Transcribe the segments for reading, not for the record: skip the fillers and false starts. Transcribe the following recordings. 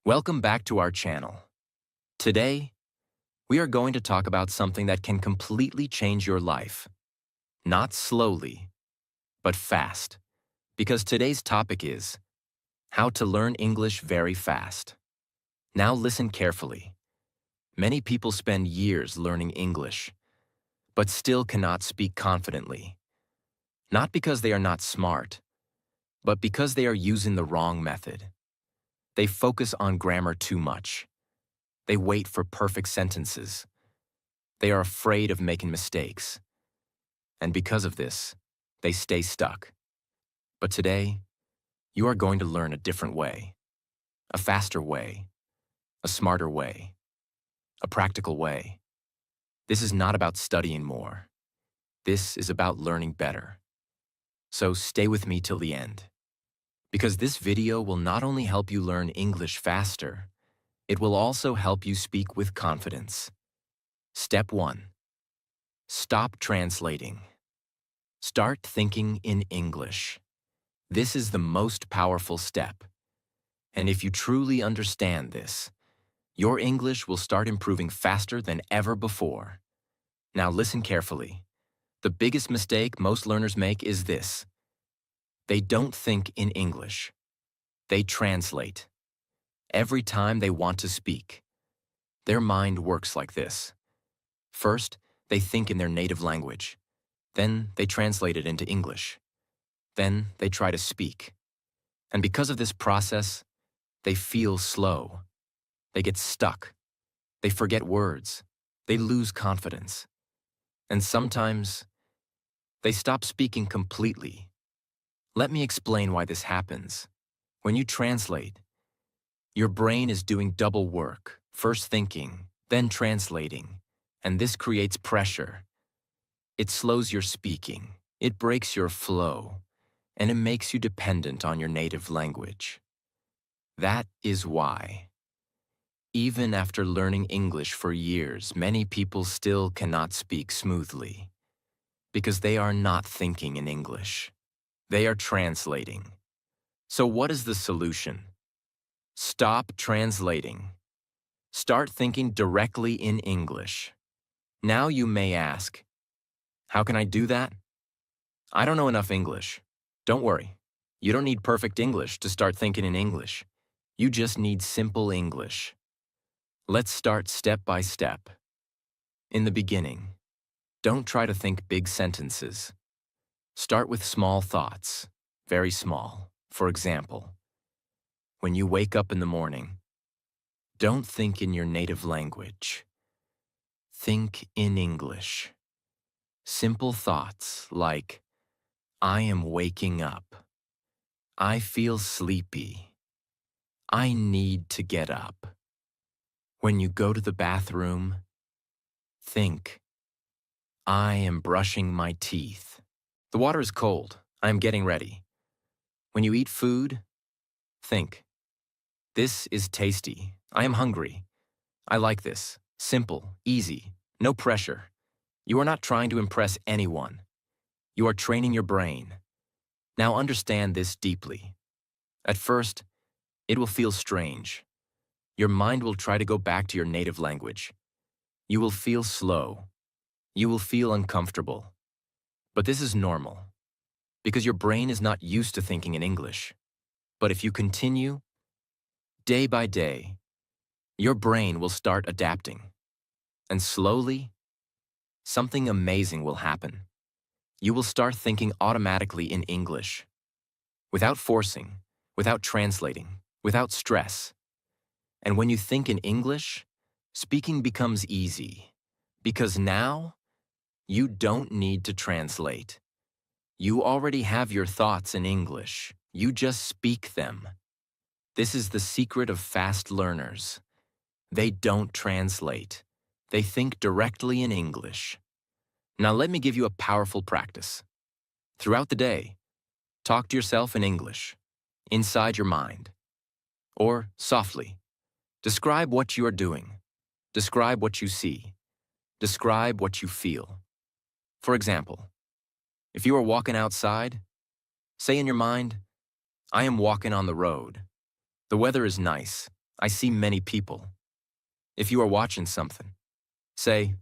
Welcome back to our channel. Today, we are going to talk about something that can completely change your life. Not slowly, but fast. Because today's topic is how to learn English very fast. Now listen carefully. Many people spend years learning English, but still cannot speak confidently. Not because they are not smart, but because they are using the wrong method. They focus on grammar too much. They wait for perfect sentences. They are afraid of making mistakes. And because of this, they stay stuck. But today, you are going to learn a different way, a faster way, a smarter way, a practical way. This is not about studying more. This is about learning better. So stay with me till the end. Because this video will not only help you learn English faster, it will also help you speak with confidence. Step 1. Stop translating. Start thinking in English. This is the most powerful step. And if you truly understand this, your English will start improving faster than ever before. Now listen carefully. The biggest mistake most learners make is this. They don't think in English. They translate. Every time they want to speak. Their mind works like this. First, they think in their native language. Then they translate it into English. Then they try to speak. And because of this process, they feel slow. They get stuck. They forget words. They lose confidence. And sometimes, they stop speaking completely. Let me explain why this happens. When you translate, your brain is doing double work, first thinking, then translating, and this creates pressure. It slows your speaking, it breaks your flow, and it makes you dependent on your native language. That is why, even after learning English for years, many people still cannot speak smoothly, because they are not thinking in English. They are translating. So what is the solution? Stop translating. Start thinking directly in English. Now you may ask, how can I do that? I don't know enough English. Don't worry. You don't need perfect English to start thinking in English. You just need simple English. Let's start step by step. In the beginning, don't try to think big sentences. Start with small thoughts, very small. For example, when you wake up in the morning, don't think in your native language. Think in English. Simple thoughts like, I am waking up. I feel sleepy. I need to get up. When you go to the bathroom, think, I am brushing my teeth. The water is cold. I am getting ready. When you eat food, think, this is tasty. I am hungry. I like this. Simple, easy, no pressure. You are not trying to impress anyone. You are training your brain. Now understand this deeply. At first, it will feel strange. Your mind will try to go back to your native language. You will feel slow. You will feel uncomfortable. But this is normal, because your brain is not used to thinking in English. But if you continue, day by day, your brain will start adapting. And slowly, something amazing will happen. You will start thinking automatically in English, without forcing, without translating, without stress. And when you think in English, speaking becomes easy, because now you don't need to translate. You already have your thoughts in English. You just speak them. This is the secret of fast learners. They don't translate. They think directly in English. Now let me give you a powerful practice. Throughout the day, talk to yourself in English, inside your mind, or softly. Describe what you are doing. Describe what you see. Describe what you feel. For example, if you are walking outside, say in your mind, I am walking on the road. The weather is nice. I see many people. If you are watching something, say,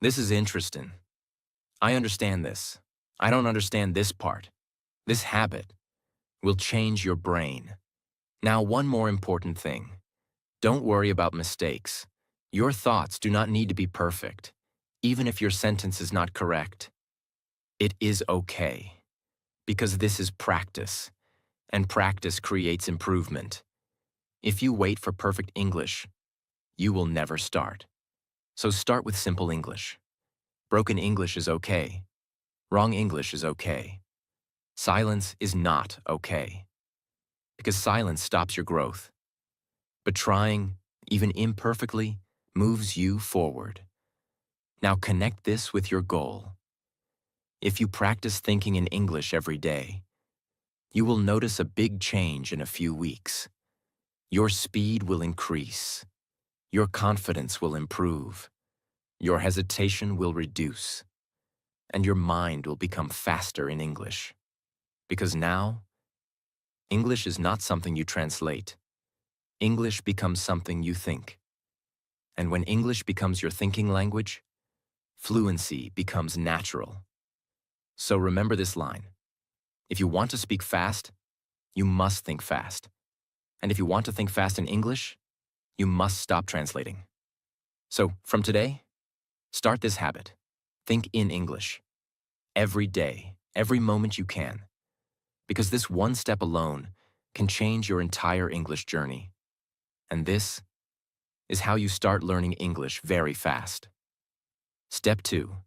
"This is interesting. I understand this. I don't understand this part." This habit will change your brain. Now, one more important thing. Don't worry about mistakes. Your thoughts do not need to be perfect. Even if your sentence is not correct, it is okay. Because this is practice, and practice creates improvement. If you wait for perfect English, you will never start. So start with simple English. Broken English is okay. Wrong English is okay. Silence is not okay. Because silence stops your growth. But trying, even imperfectly, moves you forward. Now connect this with your goal. If you practice thinking in English every day, you will notice a big change in a few weeks. Your speed will increase. Your confidence will improve. Your hesitation will reduce. And your mind will become faster in English. Because now, English is not something you translate. English becomes something you think. And when English becomes your thinking language, fluency becomes natural. So remember this line. If you want to speak fast, you must think fast. And if you want to think fast in English, you must stop translating. So from today, start this habit. Think in English. Every day, every moment you can. Because this one step alone can change your entire English journey. And this is how you start learning English very fast. Step 2.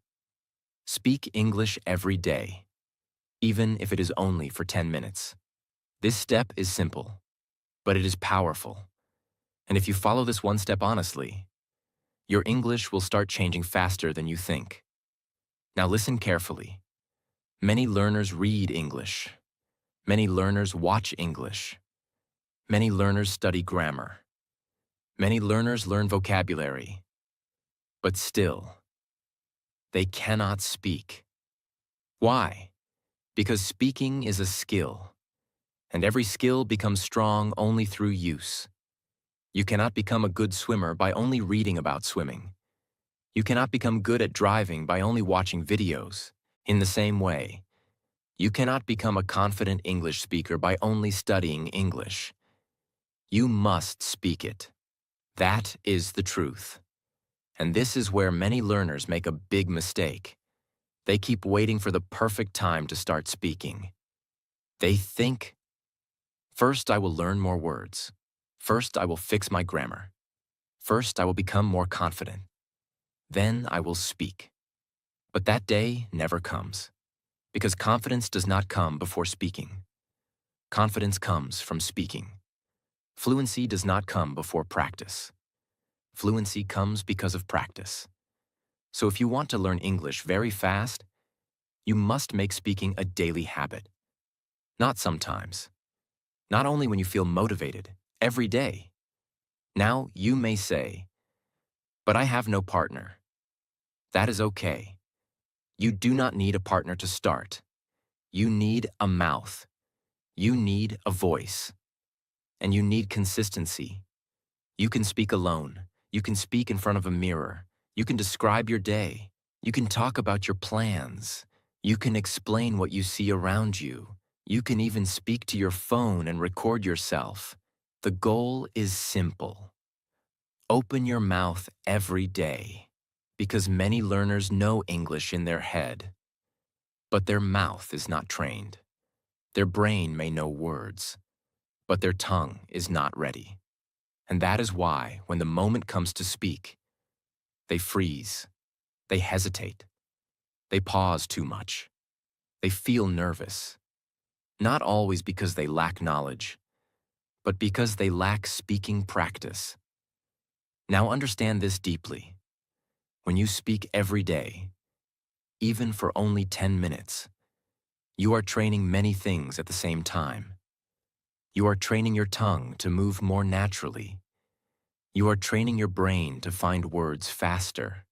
Speak English every day, even if it is only for 10 minutes. This step is simple, but it is powerful. And if you follow this one step honestly, your English will start changing faster than you think. Now listen carefully. Many learners read English. Many learners watch English. Many learners study grammar. Many learners learn vocabulary. But still, they cannot speak. Why? Because speaking is a skill, and every skill becomes strong only through use. You cannot become a good swimmer by only reading about swimming. You cannot become good at driving by only watching videos. In the same way, you cannot become a confident English speaker by only studying English. You must speak it. That is the truth. And this is where many learners make a big mistake. They keep waiting for the perfect time to start speaking. They think, first I will learn more words. First I will fix my grammar. First I will become more confident. Then I will speak. But that day never comes. Because confidence does not come before speaking. Confidence comes from speaking. Fluency does not come before practice. Fluency comes because of practice. So if you want to learn English very fast, you must make speaking a daily habit. Not sometimes. Not only when you feel motivated, every day. Now you may say, "But I have no partner." That is okay. You do not need a partner to start. You need a mouth. You need a voice. And you need consistency. You can speak alone. You can speak in front of a mirror. You can describe your day. You can talk about your plans. You can explain what you see around you. You can even speak to your phone and record yourself. The goal is simple. Open your mouth every day. Because many learners know English in their head, but their mouth is not trained. Their brain may know words, but their tongue is not ready. And that is why, when the moment comes to speak, they freeze, they hesitate, they pause too much, they feel nervous. Not always because they lack knowledge, but because they lack speaking practice. Now understand this deeply. When you speak every day, even for only 10 minutes, you are training many things at the same time. You are training your tongue to move more naturally. You are training your brain to find words faster.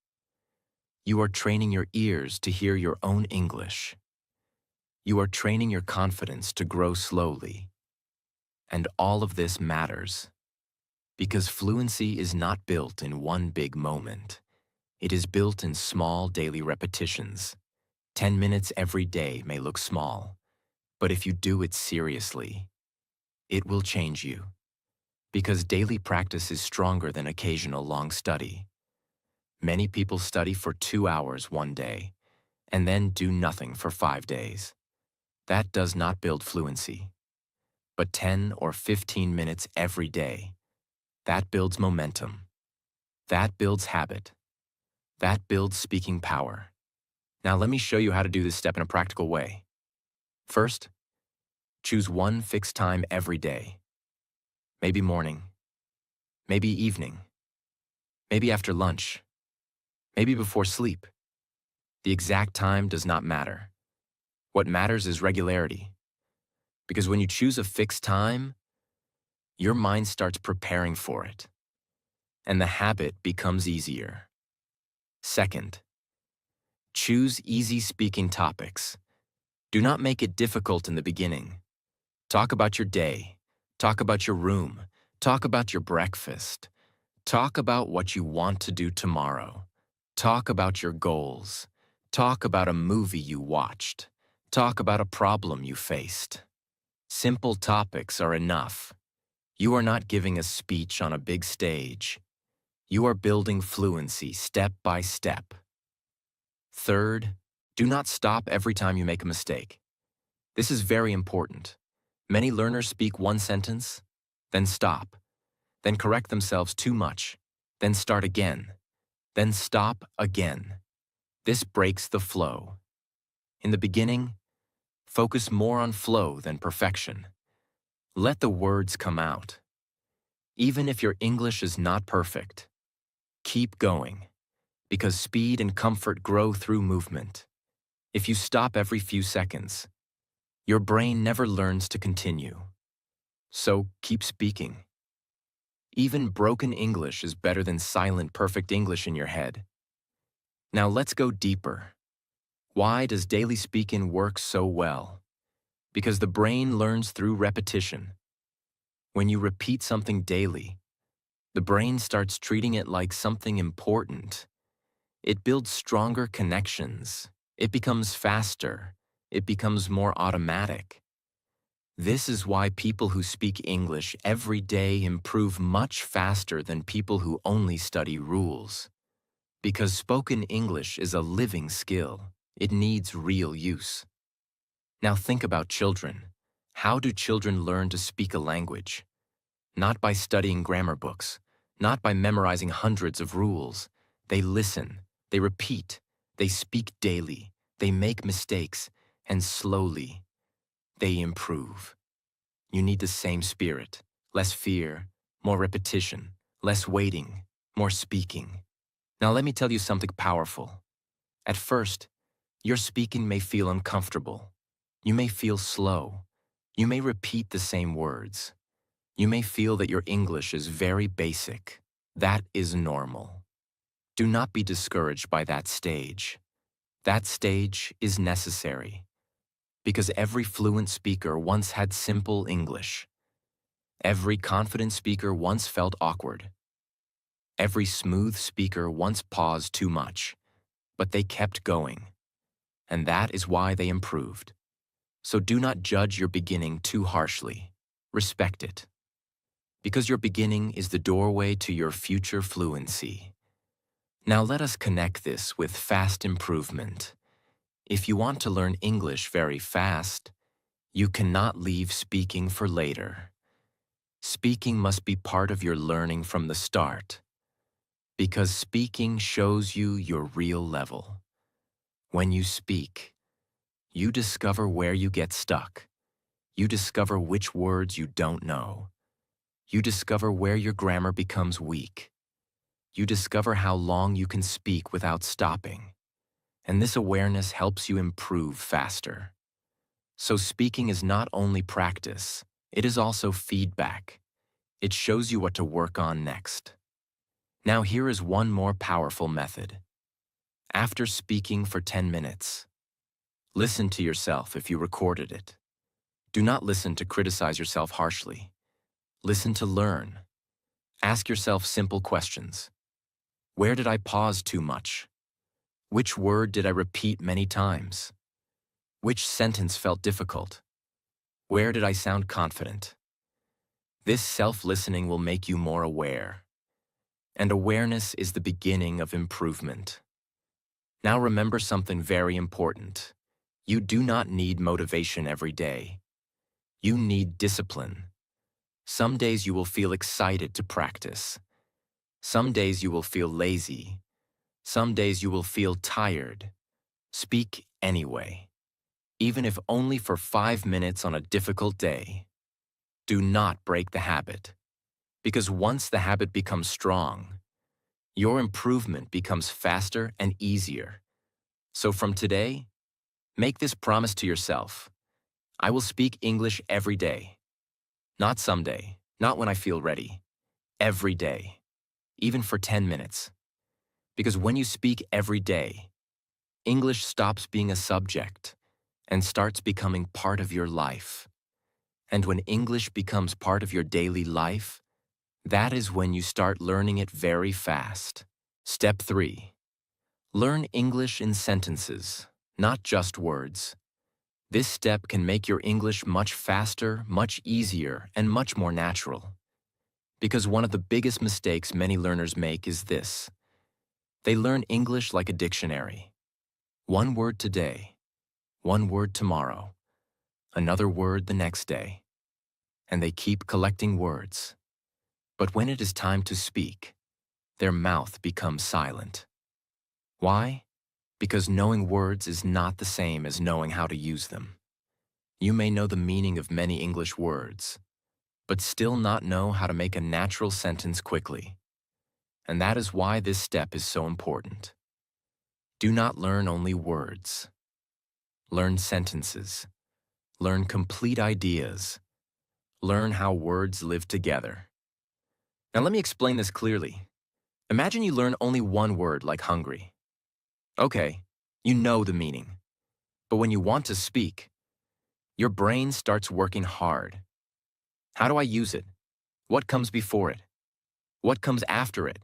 You are training your ears to hear your own English. You are training your confidence to grow slowly. And all of this matters. Because fluency is not built in one big moment. It is built in small daily repetitions. 10 minutes every day may look small, but if you do it seriously, it will change you. Because daily practice is stronger than occasional long study. Many people study for 2 hours one day and then do nothing for 5 days. That does not build fluency. But 10 or 15 minutes every day, that builds momentum. That builds habit. That builds speaking power. Now let me show you how to do this step in a practical way. First, choose one fixed time every day. Maybe morning, maybe evening, maybe after lunch, maybe before sleep. The exact time does not matter. What matters is regularity. Because when you choose a fixed time, your mind starts preparing for it, and the habit becomes easier. Second, choose easy speaking topics. Do not make it difficult in the beginning. Talk about your day. Talk about your room. Talk about your breakfast. Talk about what you want to do tomorrow. Talk about your goals. Talk about a movie you watched. Talk about a problem you faced. Simple topics are enough. You are not giving a speech on a big stage. You are building fluency step by step. Third, do not stop every time you make a mistake. This is very important. Many learners speak one sentence, then stop, then correct themselves too much, then start again, then stop again. This breaks the flow. In the beginning, focus more on flow than perfection. Let the words come out. Even if your English is not perfect, keep going, because speed and comfort grow through movement. If you stop every few seconds, your brain never learns to continue. So keep speaking. Even broken English is better than silent, perfect English in your head. Now let's go deeper. Why does daily speaking work so well? Because the brain learns through repetition. When you repeat something daily, the brain starts treating it like something important. It builds stronger connections. It becomes faster. It becomes more automatic. This is why people who speak English every day improve much faster than people who only study rules. Because spoken English is a living skill. It needs real use. Now think about children. How do children learn to speak a language? Not by studying grammar books, not by memorizing hundreds of rules. They listen, they repeat, they speak daily, they make mistakes, and slowly, they improve. You need the same spirit, less fear, more repetition, less waiting, more speaking. Now let me tell you something powerful. At first, your speaking may feel uncomfortable. You may feel slow. You may repeat the same words. You may feel that your English is very basic. That is normal. Do not be discouraged by that stage. That stage is necessary. Because every fluent speaker once had simple English. Every confident speaker once felt awkward. Every smooth speaker once paused too much, but they kept going. And that is why they improved. So do not judge your beginning too harshly. Respect it. Because your beginning is the doorway to your future fluency. Now let us connect this with fast improvement. If you want to learn English very fast, you cannot leave speaking for later. Speaking must be part of your learning from the start. Because speaking shows you your real level. When you speak, you discover where you get stuck. You discover which words you don't know. You discover where your grammar becomes weak. You discover how long you can speak without stopping. And this awareness helps you improve faster. So speaking is not only practice, it is also feedback. It shows you what to work on next. Now here is one more powerful method. After speaking for 10 minutes, listen to yourself if you recorded it. Do not listen to criticize yourself harshly. Listen to learn. Ask yourself simple questions. Where did I pause too much? Which word did I repeat many times? Which sentence felt difficult? Where did I sound confident? This self-listening will make you more aware. And awareness is the beginning of improvement. Now remember something very important. You do not need motivation every day. You need discipline. Some days you will feel excited to practice. Some days you will feel lazy. Some days you will feel tired. Speak anyway, even if only for 5 minutes on a difficult day. Do not break the habit, because once the habit becomes strong, your improvement becomes faster and easier. So from today, make this promise to yourself. I will speak English every day. Not someday, not when I feel ready. Every day, even for 10 minutes. Because when you speak every day, English stops being a subject and starts becoming part of your life. And when English becomes part of your daily life, that is when you start learning it very fast. Step 3. Learn English in sentences, not just words. This step can make your English much faster, much easier, and much more natural. Because one of the biggest mistakes many learners make is this. They learn English like a dictionary. One word today, one word tomorrow, another word the next day. And they keep collecting words. But when it is time to speak, their mouth becomes silent. Why? Because knowing words is not the same as knowing how to use them. You may know the meaning of many English words, but still not know how to make a natural sentence quickly. And that is why this step is so important. Do not learn only words. Learn sentences. Learn complete ideas. Learn how words live together. Now let me explain this clearly. Imagine you learn only one word like hungry. Okay, you know the meaning. But when you want to speak, your brain starts working hard. How do I use it? What comes before it? What comes after it?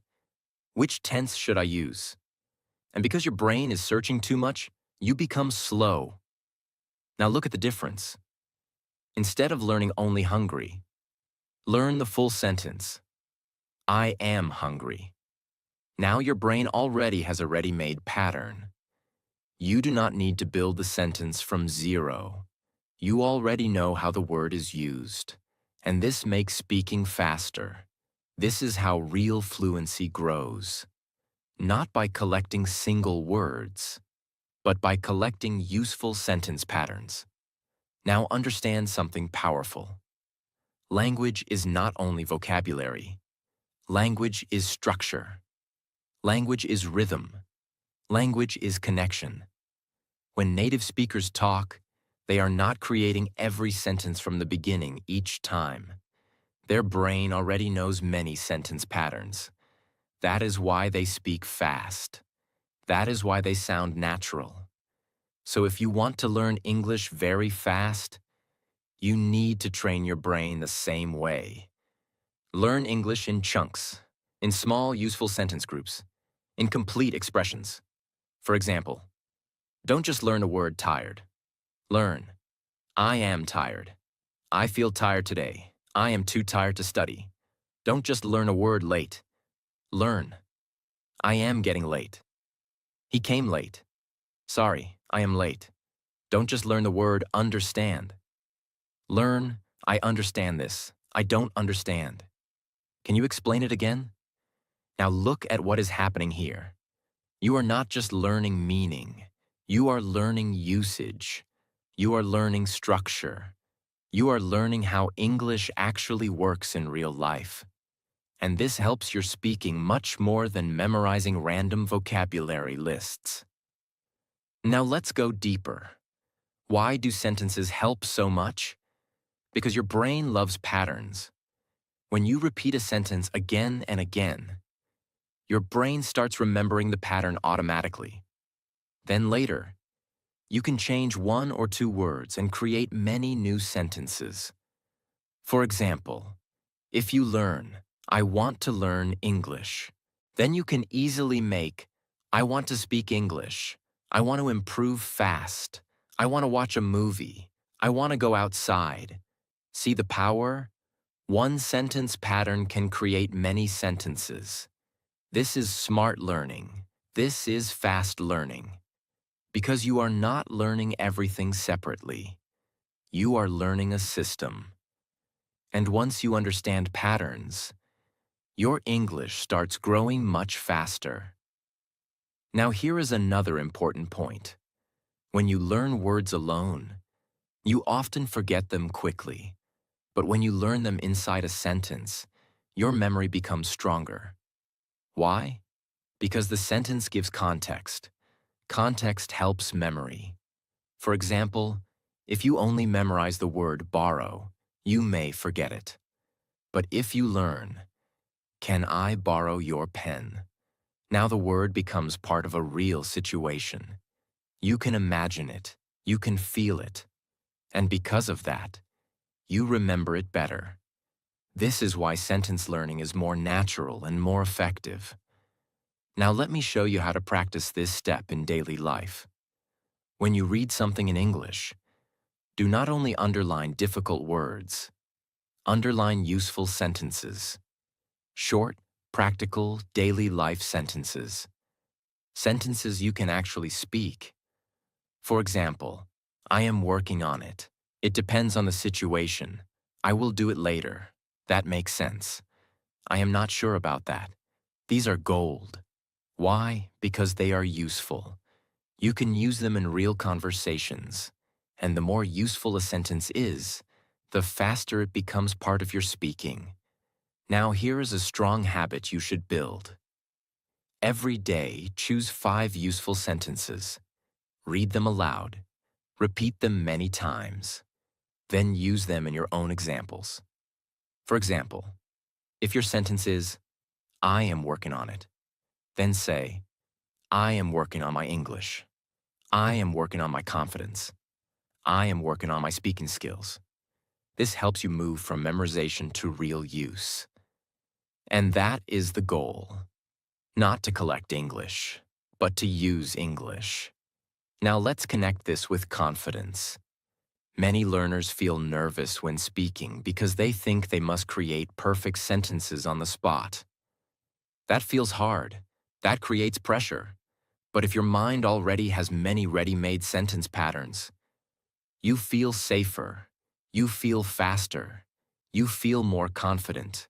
Which tense should I use? And because your brain is searching too much, you become slow. Now look at the difference. Instead of learning only hungry, learn the full sentence. I am hungry. Now your brain already has a ready-made pattern. You do not need to build the sentence from zero. You already know how the word is used, and this makes speaking faster. This is how real fluency grows. Not by collecting single words, but by collecting useful sentence patterns. Now understand something powerful. Language is not only vocabulary. Language is structure. Language is rhythm. Language is connection. When native speakers talk, they are not creating every sentence from the beginning each time. Their brain already knows many sentence patterns. That is why they speak fast. That is why they sound natural. So if you want to learn English very fast, you need to train your brain the same way. Learn English in chunks, in small, useful sentence groups, in complete expressions. For example, don't just learn the word tired. Learn, I am tired. I feel tired today. I am too tired to study. Don't just learn a word late. Learn, I am getting late. He came late. Sorry, I am late. Don't just learn the word understand. Learn, I understand this. I don't understand. Can you explain it again? Now look at what is happening here. You are not just learning meaning. You are learning usage. You are learning structure. You are learning how English actually works in real life. And this helps your speaking much more than memorizing random vocabulary lists. Now let's go deeper. Why do sentences help so much? Because your brain loves patterns. When you repeat a sentence again and again, your brain starts remembering the pattern automatically. Then later, you can change one or two words and create many new sentences. For example, if you learn, I want to learn English. Then you can easily make, I want to speak English. I want to improve fast. I want to watch a movie. I want to go outside. See the power? One sentence pattern can create many sentences. This is smart learning. This is fast learning. Because you are not learning everything separately. You are learning a system. And once you understand patterns, your English starts growing much faster. Now here is another important point. When you learn words alone, you often forget them quickly. But when you learn them inside a sentence, your memory becomes stronger. Why? Because the sentence gives context. Context helps memory. For example, if you only memorize the word borrow, you may forget it. But if you learn, can I borrow your pen? Now the word becomes part of a real situation. You can imagine it, you can feel it, and because of that, you remember it better. This is why sentence learning is more natural and more effective. Now let me show you how to practice this step in daily life. When you read something in English, do not only underline difficult words, underline useful sentences. Short, practical, daily life sentences. Sentences you can actually speak. For example, I am working on it. It depends on the situation. I will do it later. That makes sense. I am not sure about that. These are gold. Why? Because they are useful. You can use them in real conversations. And the more useful a sentence is, the faster it becomes part of your speaking. Now here is a strong habit you should build. Every day, choose 5 useful sentences. Read them aloud. Repeat them many times. Then use them in your own examples. For example, if your sentence is, I am working on it, then say, I am working on my English. I am working on my confidence. I am working on my speaking skills. This helps you move from memorization to real use. And that is the goal. Not to collect English, but to use English. Now let's connect this with confidence. Many learners feel nervous when speaking because they think they must create perfect sentences on the spot. That feels hard. That creates pressure. But if your mind already has many ready-made sentence patterns, you feel safer, you feel faster, you feel more confident.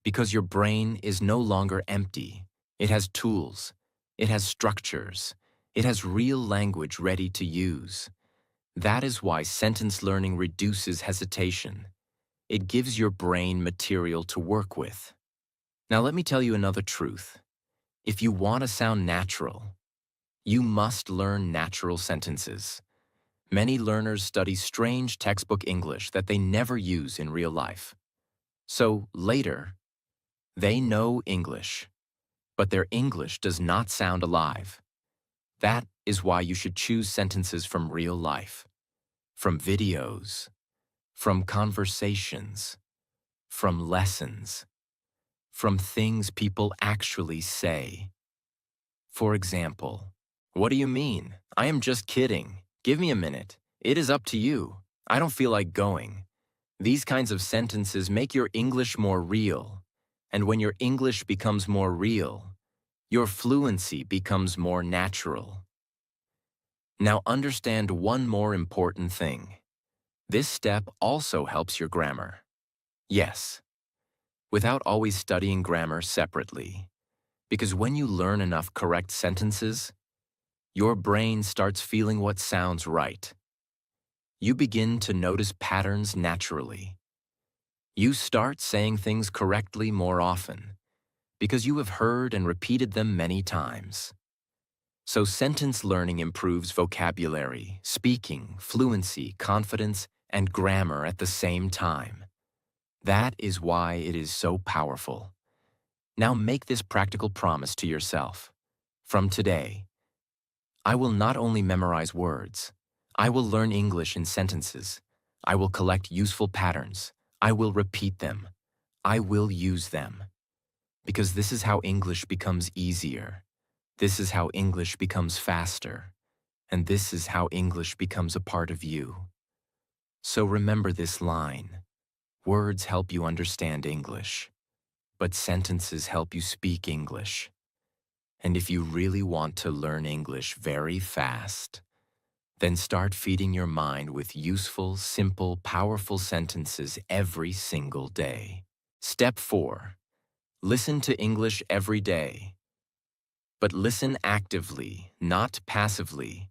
Because your brain is no longer empty. It has tools, it has structures, it has real language ready to use. That is why sentence learning reduces hesitation. It gives your brain material to work with. Now let me tell you another truth. If you want to sound natural, you must learn natural sentences. Many learners study strange textbook English that they never use in real life. So later, they know English, but their English does not sound alive. That is why you should choose sentences from real life, from videos, from conversations, from lessons, from things people actually say. For example, what do you mean? I am just kidding. Give me a minute. It is up to you. I don't feel like going. These kinds of sentences make your English more real. And when your English becomes more real, your fluency becomes more natural. Now understand one more important thing. This step also helps your grammar. Yes, without always studying grammar separately. Because when you learn enough correct sentences, your brain starts feeling what sounds right. You begin to notice patterns naturally. You start saying things correctly more often because you have heard and repeated them many times. So sentence learning improves vocabulary, speaking, fluency, confidence, and grammar at the same time. That is why it is so powerful. Now make this practical promise to yourself. From today, I will not only memorize words, I will learn English in sentences. I will collect useful patterns. I will repeat them. I will use them. Because this is how English becomes easier. This is how English becomes faster. And this is how English becomes a part of you. So remember this line. Words help you understand English, but sentences help you speak English. And if you really want to learn English very fast, then start feeding your mind with useful, simple, powerful sentences every single day. Step 4. Listen to English every day. But listen actively, not passively.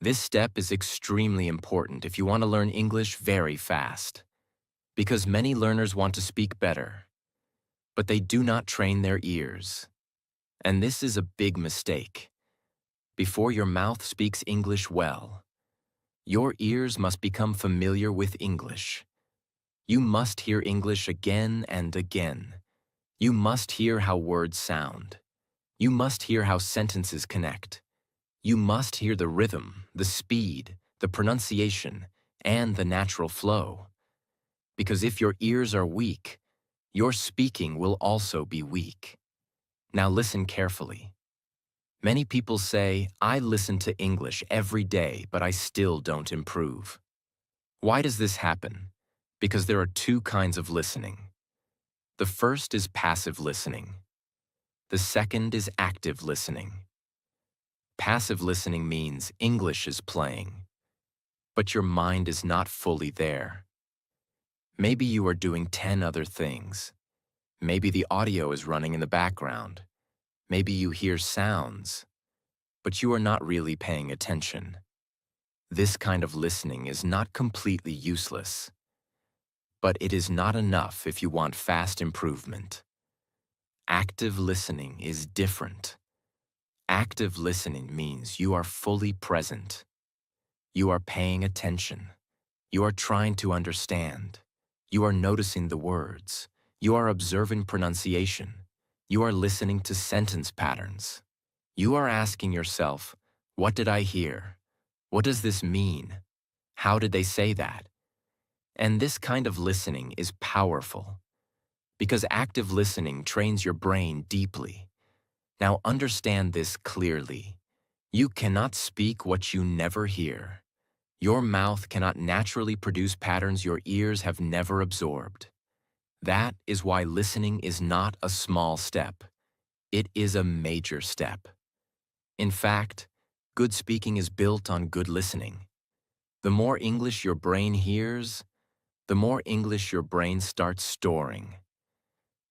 This step is extremely important if you want to learn English very fast, because many learners want to speak better, but they do not train their ears. And this is a big mistake. Before your mouth speaks English well, your ears must become familiar with English. You must hear English again and again. You must hear how words sound. You must hear how sentences connect. You must hear the rhythm, the speed, the pronunciation, and the natural flow. Because if your ears are weak, your speaking will also be weak. Now listen carefully. Many people say, I listen to English every day, but I still don't improve. Why does this happen? Because there are two kinds of listening. The first is passive listening. The second is active listening. Passive listening means English is playing, but your mind is not fully there. Maybe you are doing 10 other things. Maybe the audio is running in the background. Maybe you hear sounds, but you are not really paying attention. This kind of listening is not completely useless, but it is not enough if you want fast improvement. Active listening is different. Active listening means you are fully present. You are paying attention. You are trying to understand. You are noticing the words. You are observing pronunciation. You are listening to sentence patterns. You are asking yourself, what did I hear? What does this mean? How did they say that? And this kind of listening is powerful because active listening trains your brain deeply. Now understand this clearly. You cannot speak what you never hear. Your mouth cannot naturally produce patterns your ears have never absorbed. That is why listening is not a small step. It is a major step. In fact, good speaking is built on good listening. The more English your brain hears, the more English your brain starts storing.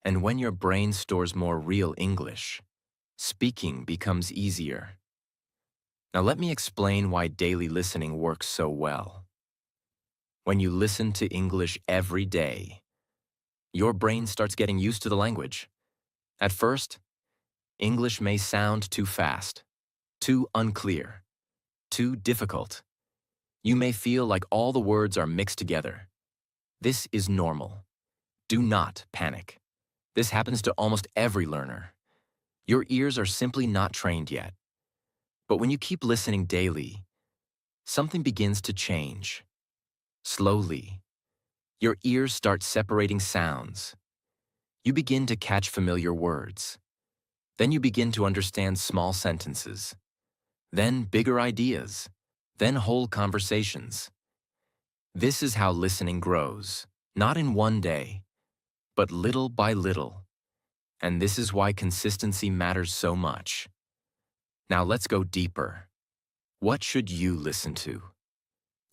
And when your brain stores more real English, speaking becomes easier. Now let me explain why daily listening works so well. When you listen to English every day, your brain starts getting used to the language. At first, English may sound too fast, too unclear, too difficult. You may feel like all the words are mixed together. This is normal. Do not panic. This happens to almost every learner. Your ears are simply not trained yet. But when you keep listening daily, something begins to change. Slowly, your ears start separating sounds. You begin to catch familiar words. Then you begin to understand small sentences. Then bigger ideas. Then whole conversations. This is how listening grows, not in one day, but little by little. And this is why consistency matters so much. Now let's go deeper. What should you listen to?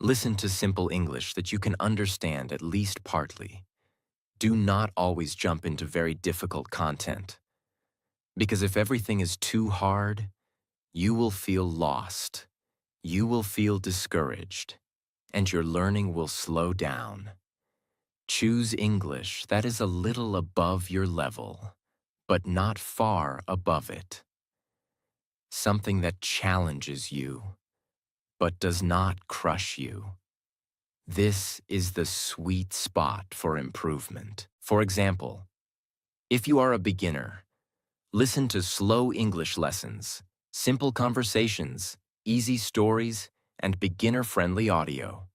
Listen to simple English that you can understand at least partly. Do not always jump into very difficult content. Because if everything is too hard, you will feel lost. You will feel discouraged, and your learning will slow down. Choose English that is a little above your level, but not far above it. Something that challenges you, but does not crush you. This is the sweet spot for improvement. For example, if you are a beginner, listen to slow English lessons, simple conversations, easy stories, and beginner-friendly audio.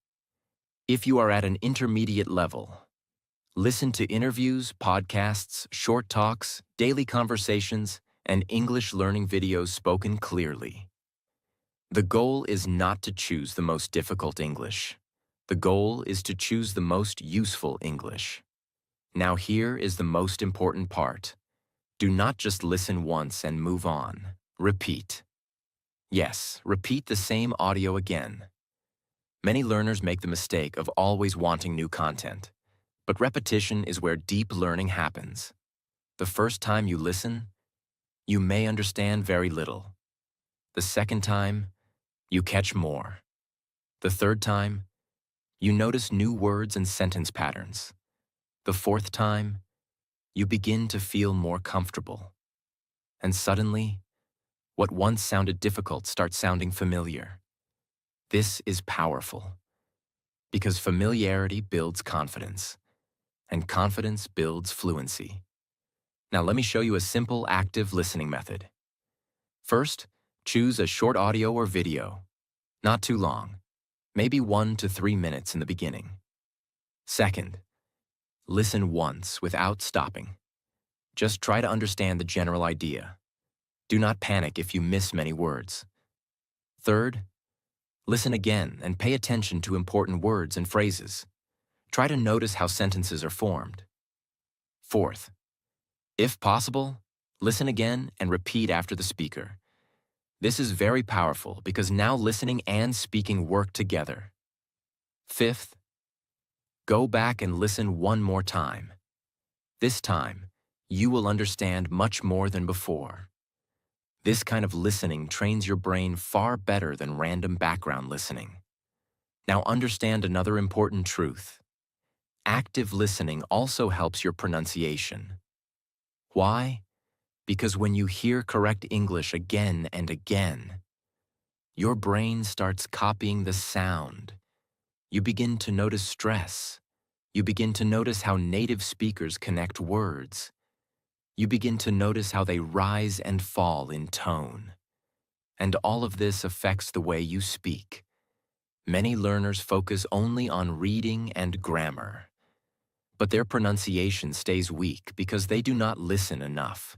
If you are at an intermediate level, Listen to interviews, podcasts, short talks, daily conversations, and English learning videos spoken clearly. The goal is not to choose the most difficult English. The goal is to choose the most useful English. Now here is the most important part. Do not just listen once and move on. Repeat. Yes, repeat the same audio again. Many learners make the mistake of always wanting new content. But repetition is where deep learning happens. The first time you listen, you may understand very little. The second time, you catch more. The third time, you notice new words and sentence patterns. The fourth time, you begin to feel more comfortable. And suddenly, what once sounded difficult starts sounding familiar. This is powerful, because familiarity builds confidence, and confidence builds fluency. Now let me show you a simple active listening method. First, choose a short audio or video. Not too long, maybe 1 to 3 minutes in the beginning. Second, listen once without stopping. Just try to understand the general idea. Do not panic if you miss many words. Third, listen again and pay attention to important words and phrases. Try to notice how sentences are formed. Fourth, if possible, listen again and repeat after the speaker. This is very powerful because now listening and speaking work together. Fifth, go back and listen one more time. This time, you will understand much more than before. This kind of listening trains your brain far better than random background listening. Now understand another important truth. Active listening also helps your pronunciation. Why? Because when you hear correct English again and again, your brain starts copying the sound. You begin to notice stress. You begin to notice how native speakers connect words. You begin to notice how they rise and fall in tone. And all of this affects the way you speak. Many learners focus only on reading and grammar, but their pronunciation stays weak because they do not listen enough.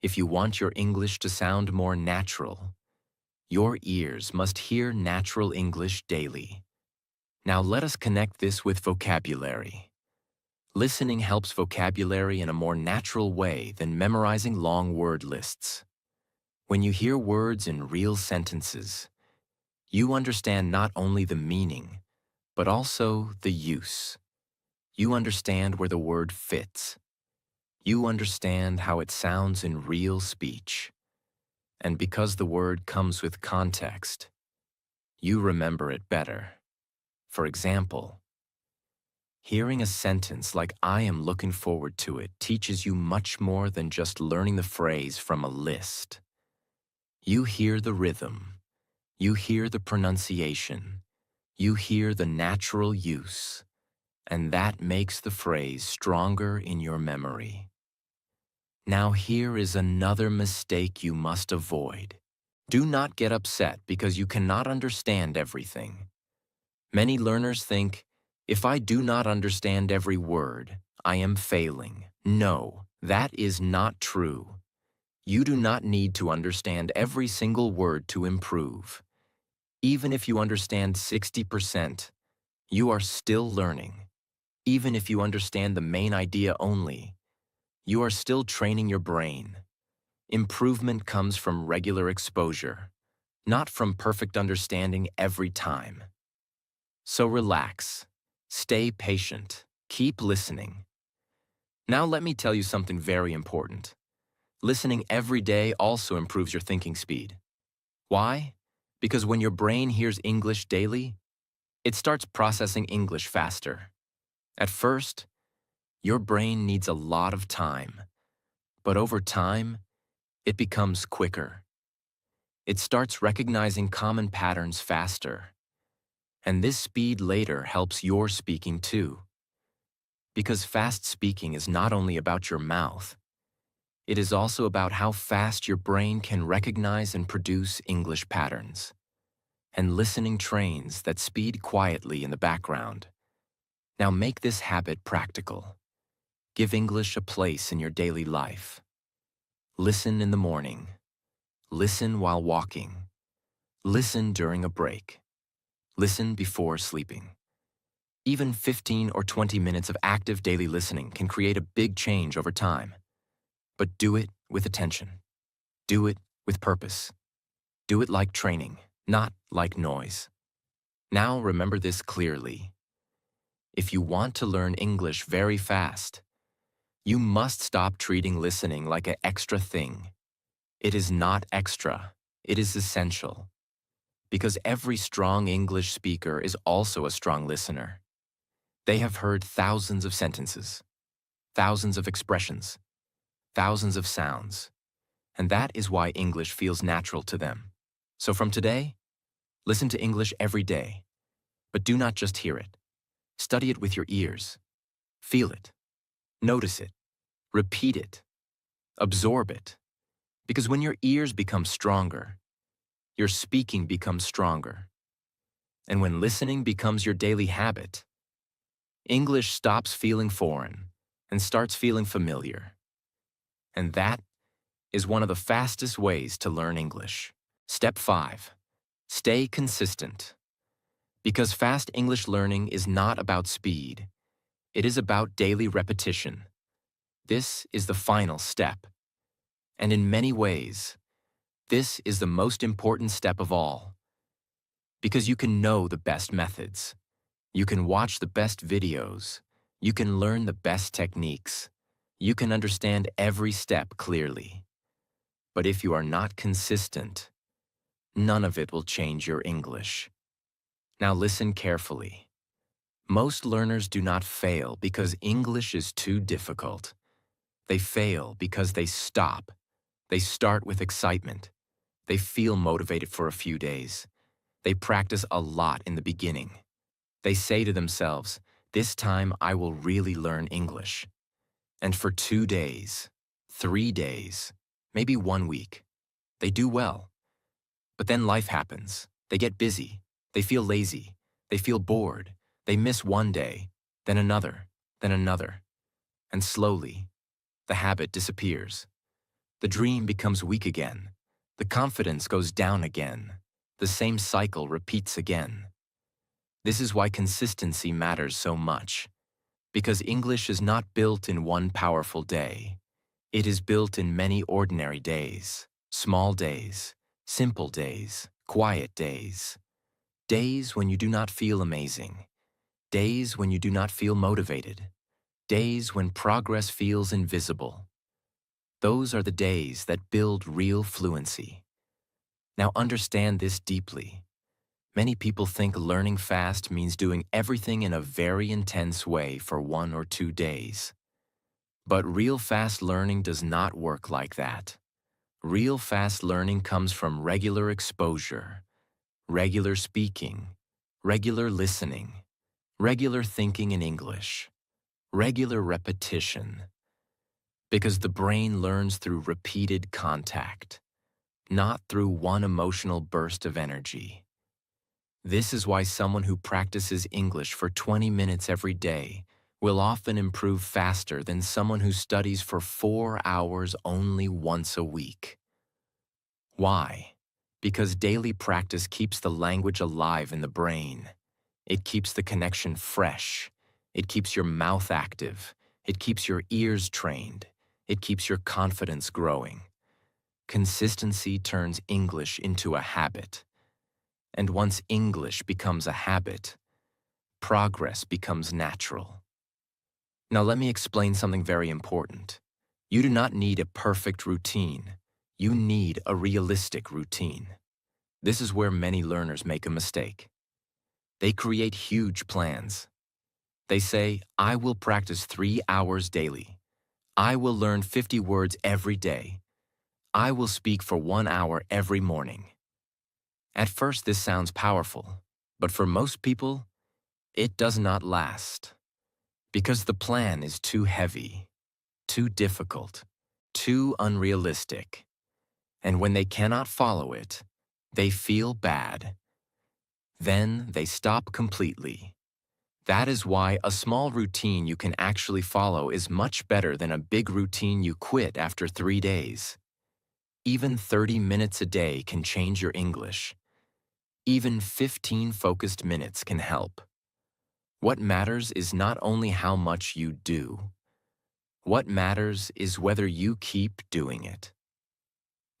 If you want your English to sound more natural, your ears must hear natural English daily. Now let us connect this with vocabulary. Listening helps vocabulary in a more natural way than memorizing long word lists. When you hear words in real sentences, you understand not only the meaning, but also the use. You understand where the word fits. You understand how it sounds in real speech. And because the word comes with context, you remember it better. For example, hearing a sentence like "I am looking forward to it" teaches you much more than just learning the phrase from a list. You hear the rhythm. You hear the pronunciation. You hear the natural use. And that makes the phrase stronger in your memory. Now here is another mistake you must avoid. Do not get upset because you cannot understand everything. Many learners think, if I do not understand every word, I am failing. No, that is not true. You do not need to understand every single word to improve. Even if you understand 60%, you are still learning. Even if you understand the main idea only, you are still training your brain. Improvement comes from regular exposure, not from perfect understanding every time. So relax, stay patient, keep listening. Now let me tell you something very important. Listening every day also improves your thinking speed. Why? Because when your brain hears English daily, it starts processing English faster. At first, your brain needs a lot of time, but over time, it becomes quicker. It starts recognizing common patterns faster. And this speed later helps your speaking too. Because fast speaking is not only about your mouth, it is also about how fast your brain can recognize and produce English patterns. And listening trains that speed quietly in the background. Now make this habit practical. Give English a place in your daily life. Listen in the morning. Listen while walking. Listen during a break. Listen before sleeping. Even 15 or 20 minutes of active daily listening can create a big change over time. But do it with attention. Do it with purpose. Do it like training, not like noise. Now remember this clearly. If you want to learn English very fast, you must stop treating listening like an extra thing. It is not extra, it is essential. Because every strong English speaker is also a strong listener. They have heard thousands of sentences, thousands of expressions, thousands of sounds, and that is why English feels natural to them. So from today, listen to English every day, but do not just hear it. Study it with your ears. Feel it. Notice it. Repeat it. Absorb it. Because when your ears become stronger, your speaking becomes stronger. And when listening becomes your daily habit, English stops feeling foreign and starts feeling familiar. And that is one of the fastest ways to learn English. Step 5. Stay consistent. Because fast English learning is not about speed. It is about daily repetition. This is the final step. And in many ways, this is the most important step of all. Because you can know the best methods. You can watch the best videos. You can learn the best techniques. You can understand every step clearly. But if you are not consistent, none of it will change your English. Now listen carefully. Most learners do not fail because English is too difficult. They fail because they stop. They start with excitement. They feel motivated for a few days. They practice a lot in the beginning. They say to themselves, "This time I will really learn English." And for 2 days, 3 days, maybe 1 week, they do well. But then life happens. They get busy. They feel lazy. They feel bored. They miss one day, then another, then another. And slowly, the habit disappears. The dream becomes weak again. The confidence goes down again. The same cycle repeats again. This is why consistency matters so much. Because English is not built in one powerful day. It is built in many ordinary days, small days, simple days, quiet days. Days when you do not feel amazing. Days when you do not feel motivated. Days when progress feels invisible. Those are the days that build real fluency. Now understand this deeply. Many people think learning fast means doing everything in a very intense way for 1 or 2 days. But real fast learning does not work like that. Real fast learning comes from regular exposure, regular speaking, regular listening, regular thinking in English, regular repetition. Because the brain learns through repeated contact, not through one emotional burst of energy. This is why someone who practices English for 20 minutes every day will often improve faster than someone who studies for 4 hours only once a week. Why? Because daily practice keeps the language alive in the brain. It keeps the connection fresh. It keeps your mouth active. It keeps your ears trained. It keeps your confidence growing. Consistency turns English into a habit. And once English becomes a habit, progress becomes natural. Now let me explain something very important. You do not need a perfect routine. You need a realistic routine. This is where many learners make a mistake. They create huge plans. They say, "I will practice 3 hours daily. I will learn 50 words every day. I will speak for 1 hour every morning." At first, this sounds powerful, but for most people, it does not last. Because the plan is too heavy, too difficult, too unrealistic. And when they cannot follow it, they feel bad. Then they stop completely. That is why a small routine you can actually follow is much better than a big routine you quit after 3 days. Even 30 minutes a day can change your English. Even 15 focused minutes can help. What matters is not only how much you do. What matters is whether you keep doing it.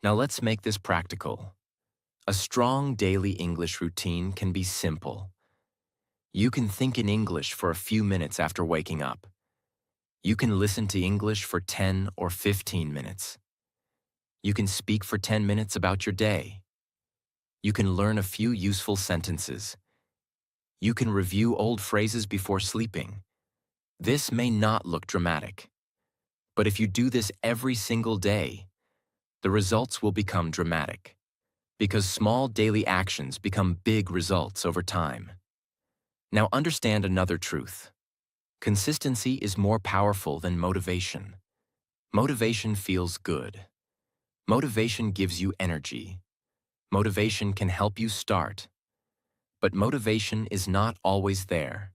Now let's make this practical. A strong daily English routine can be simple. You can think in English for a few minutes after waking up. You can listen to English for 10 or 15 minutes. You can speak for 10 minutes about your day. You can learn a few useful sentences. You can review old phrases before sleeping. This may not look dramatic, but if you do this every single day, the results will become dramatic, because small daily actions become big results over time. Now understand another truth. Consistency is more powerful than motivation. Motivation feels good. Motivation gives you energy. Motivation can help you start. But motivation is not always there.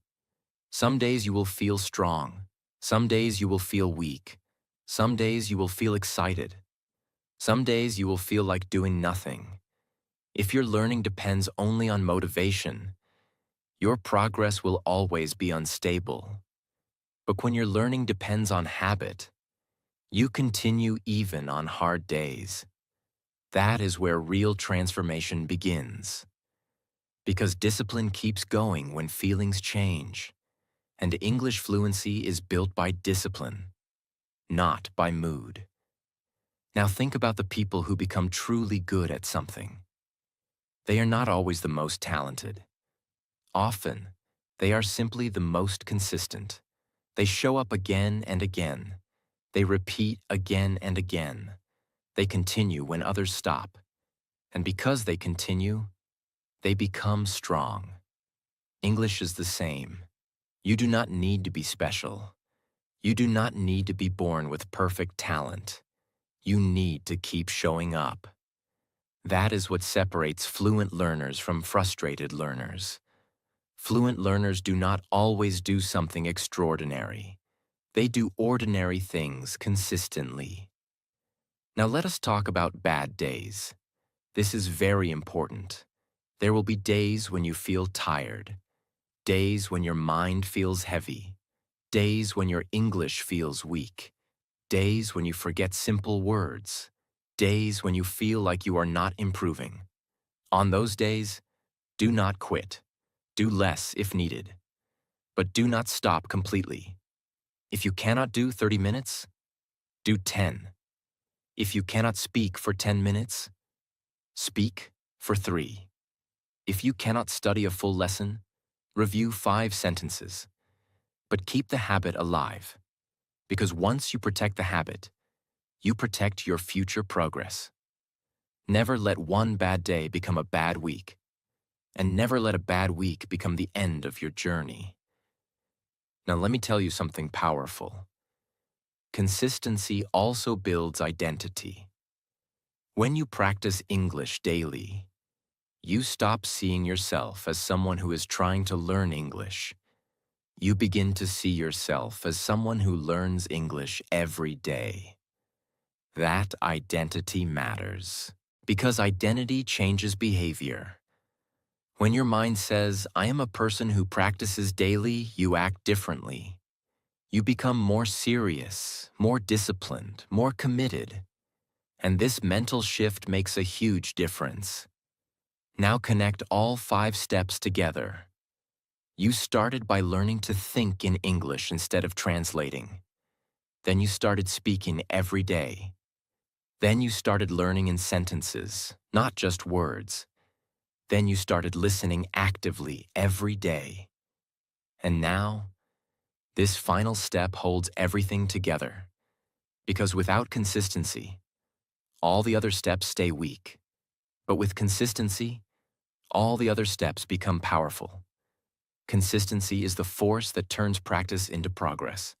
Some days you will feel strong. Some days you will feel weak. Some days you will feel excited. Some days you will feel like doing nothing. If your learning depends only on motivation, your progress will always be unstable. But when your learning depends on habit, you continue even on hard days. That is where real transformation begins. Because discipline keeps going when feelings change, and English fluency is built by discipline, not by mood. Now think about the people who become truly good at something. They are not always the most talented. Often, they are simply the most consistent. They show up again and again. They repeat again and again. They continue when others stop. And because they continue, they become strong. English is the same. You do not need to be special. You do not need to be born with perfect talent. You need to keep showing up. That is what separates fluent learners from frustrated learners. Fluent learners do not always do something extraordinary. They do ordinary things consistently. Now let us talk about bad days. This is very important. There will be days when you feel tired, days when your mind feels heavy, days when your English feels weak, days when you forget simple words, days when you feel like you are not improving. On those days, do not quit. Do less if needed. But do not stop completely. If you cannot do 30 minutes, do 10. If you cannot speak for 10 minutes, speak for 3. If you cannot study a full lesson, review 5 sentences. But keep the habit alive, because once you protect the habit, you protect your future progress. Never let one bad day become a bad week, and never let a bad week become the end of your journey. Now let me tell you something powerful. Consistency also builds identity. When you practice English daily, you stop seeing yourself as someone who is trying to learn English. You begin to see yourself as someone who learns English every day. That identity matters, because identity changes behavior. When your mind says, I am a person who practices daily, you act differently. You become more serious, more disciplined, more committed. And this mental shift makes a huge difference. Now connect all 5 steps together. You started by learning to think in English instead of translating. Then you started speaking every day. Then you started learning in sentences, not just words. Then you started listening actively every day. And now, this final step holds everything together. Because without consistency, all the other steps stay weak. But with consistency, all the other steps become powerful. Consistency is the force that turns practice into progress.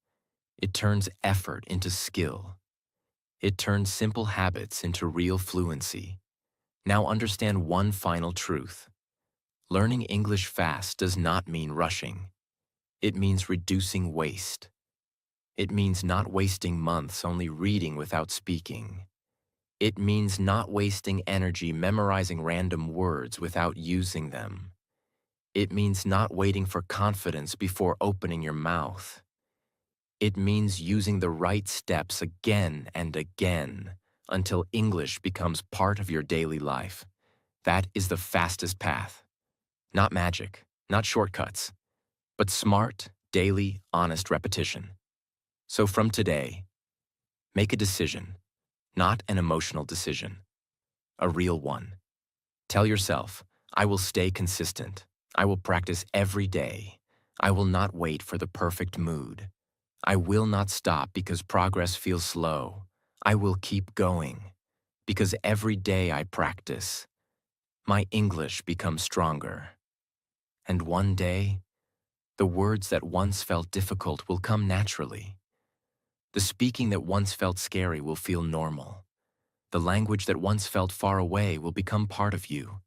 It turns effort into skill. It turns simple habits into real fluency. Now understand one final truth. Learning English fast does not mean rushing. It means reducing waste. It means not wasting months only reading without speaking. It means not wasting energy memorizing random words without using them. It means not waiting for confidence before opening your mouth. It means using the right steps again and again until English becomes part of your daily life. That is the fastest path. Not magic, not shortcuts, but smart, daily, honest repetition. So from today, make a decision, not an emotional decision, a real one. Tell yourself, I will stay consistent. I will practice every day. I will not wait for the perfect mood. I will not stop because progress feels slow. I will keep going because every day I practice, my English becomes stronger. And one day, the words that once felt difficult will come naturally. The speaking that once felt scary will feel normal. The language that once felt far away will become part of you.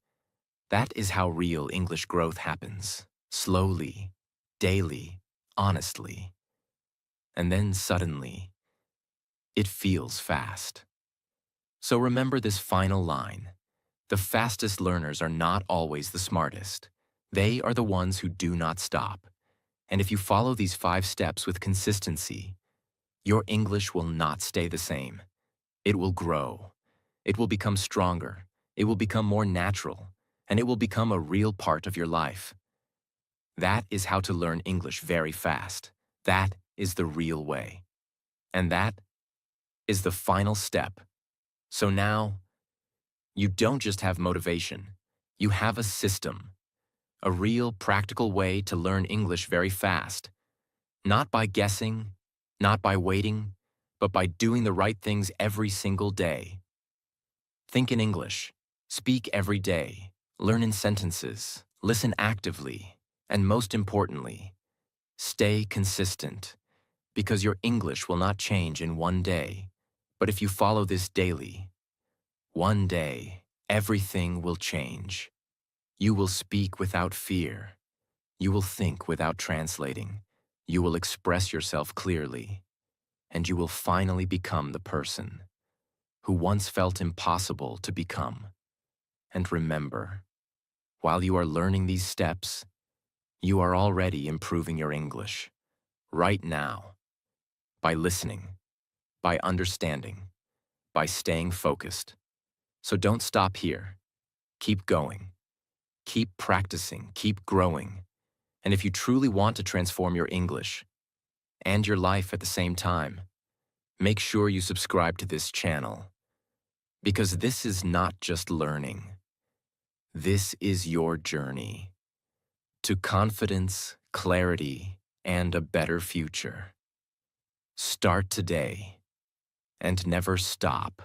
That is how real English growth happens. Slowly, daily, honestly. And then suddenly, it feels fast. So remember this final line. The fastest learners are not always the smartest. They are the ones who do not stop. And if you follow these 5 steps with consistency, your English will not stay the same. It will grow. It will become stronger. It will become more natural. And it will become a real part of your life. That is how to learn English very fast. That is the real way. And that is the final step. So now, you don't just have motivation. You have a system. A real practical way to learn English very fast. Not by guessing, not by waiting, but by doing the right things every single day. Think in English. Speak every day. Learn in sentences. Listen actively. And most importantly, stay consistent. Because your English will not change in one day. But if you follow this daily, one day, everything will change. You will speak without fear. You will think without translating. You will express yourself clearly. And you will finally become the person who once felt impossible to become. And remember, while you are learning these steps, you are already improving your English. Right now. By listening. By understanding. By staying focused. So don't stop here. Keep going. Keep practicing. Keep growing. And if you truly want to transform your English and your life at the same time, make sure you subscribe to this channel. Because this is not just learning. This is your journey to confidence, clarity, and a better future. Start today and never stop.